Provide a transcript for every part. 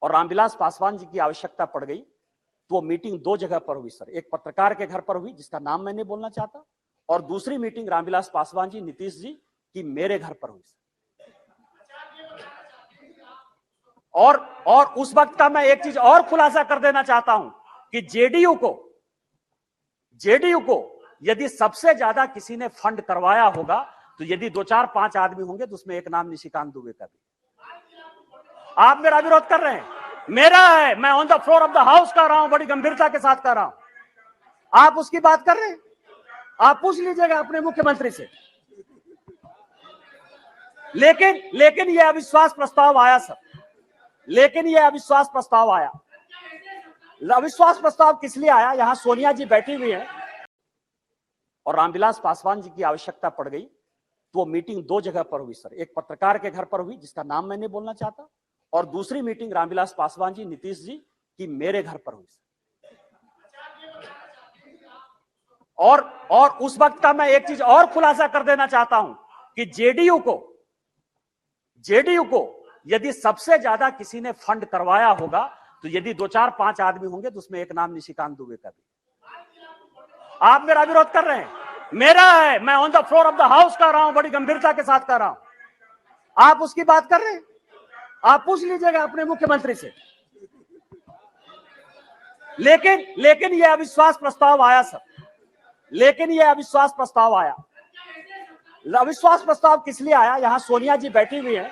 और रामविलास पासवान जी की आवश्यकता पड़ गई तो वो मीटिंग दो जगह पर हुई सर। एक पत्रकार के घर पर हुई जिसका नाम मैं नहीं बोलना चाहता, और दूसरी मीटिंग रामविलास पासवान जी, नीतीश जी की मेरे घर पर हुई सर। और उस वक्त का मैं एक चीज और खुलासा कर देना चाहता हूं कि जेडीयू को यदि सबसे ज्यादा किसी ने फंड करवाया होगा तो यदि 2, 4, 5 आदमी होंगे तो उसमें एक नाम निशिकांत दुबे का भी। आप मेरा विरोध कर रहे हैं, मेरा है, मैं on the floor of the house कर रहा हूं, बड़ी गंभीरता के साथ कर रहा हूं। आप उसकी बात कर रहे हैं, आप पूछ लीजिएगा अपने मुख्यमंत्री से। लेकिन यह अविश्वास प्रस्ताव आया सर, लेकिन यह अविश्वास प्रस्ताव आया। अविश्वास प्रस्ताव किस लिए आया? यहां सोनिया जी बैठी हुई है और रामविलास पासवान जी की आवश्यकता पड़ गई तो वो मीटिंग दो जगह पर हुई सर। एक पत्रकार के घर पर हुई जिसका नाम मैं नहीं बोलना चाहता, और दूसरी मीटिंग रामविलास पासवान जी, नीतीश जी की मेरे घर पर हुई सर। और उस वक्त का मैं एक चीज और खुलासा कर देना चाहता हूं कि जेडीयू को यदि सबसे ज्यादा किसी ने फंड करवाया होगा तो यदि 2, 4, 5 आदमी होंगे तो उसमें एक नाम निशिकांत दुबे का भी। आप मेरा विरोध कर रहे हैं, मेरा है, मैं on the floor of the house कर रहा हूं, बड़ी गंभीरता के साथ कर रहा हूं। आप उसकी बात कर रहे हैं, आप पूछ लीजिएगा अपने मुख्यमंत्री से। लेकिन यह अविश्वास प्रस्ताव आया सर, लेकिन यह अविश्वास प्रस्ताव आया। अविश्वास प्रस्ताव किस लिए आया? यहां सोनिया जी बैठी हुई है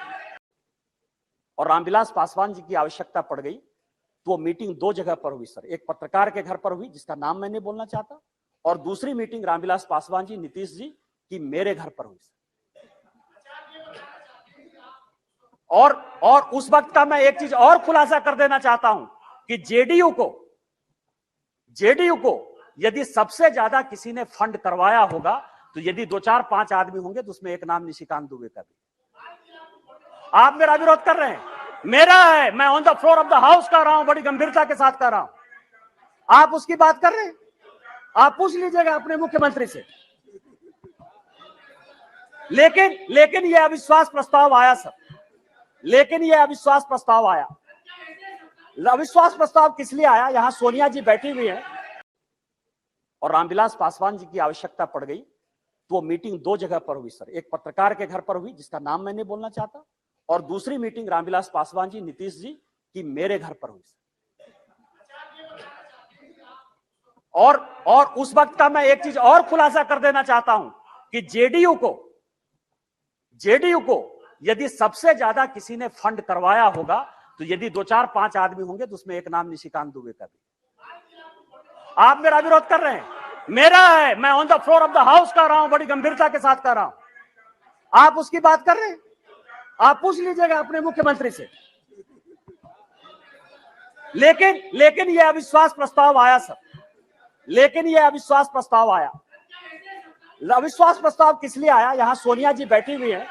और रामविलास पासवान जी की आवश्यकता पड़ गई तो वो मीटिंग दो जगह पर हुई सर। एक पत्रकार के घर पर हुई जिसका नाम मैं नहीं बोलना चाहता, और दूसरी मीटिंग रामविलास पासवान जी, नीतीश जी की मेरे घर पर हुई सर। और उस वक्त का मैं एक चीज और खुलासा कर देना चाहता हूं कि जेडीयू को यदि सबसे ज्यादा किसी ने फंड करवाया होगा तो यदि 2, 4, 5 आदमी होंगे तो उसमें एक नाम निशिकांत दुबे का भी। आप मेरा विरोध कर रहे हैं, मेरा है, मैं on the floor of the house कर रहा हूं, बड़ी गंभीरता के साथ कर रहा हूं। आप उसकी बात कर रहे हैं, आप पूछ लीजिएगा अपने मुख्यमंत्री से। लेकिन यह अविश्वास प्रस्ताव आया सर, लेकिन यह अविश्वास प्रस्ताव आया। अविश्वास प्रस्ताव किस लिए आया? यहां सोनिया जी बैठी हुई है और रामविलास पासवान जी की आवश्यकता पड़ गई तो वो मीटिंग दो जगह पर हुई सर। एक पत्रकार के घर पर हुई जिसका नाम मैं नहीं बोलना चाहता, और दूसरी मीटिंग रामविलास पासवान जी, नीतीश जी की मेरे घर पर हुई सर। और उस वक्त का मैं एक चीज और खुलासा कर देना चाहता हूं कि जेडीयू को यदि सबसे ज्यादा किसी ने फंड करवाया होगा तो यदि 2, 4, 5 आदमी होंगे तो उसमें एक नाम निशिकांत दुबे का भी। आप मेरा विरोध कर रहे हैं, मेरा है, मैं on the floor of the house कर रहा हूं, बड़ी गंभीरता के साथ कर रहा हूं। आप उसकी बात कर रहे हैं, आप पूछ लीजिएगा अपने मुख्यमंत्री से। लेकिन यह अविश्वास प्रस्ताव आया सर, लेकिन यह अविश्वास प्रस्ताव आया। अविश्वास प्रस्ताव किस लिए आया? यहां सोनिया जी बैठी हुई है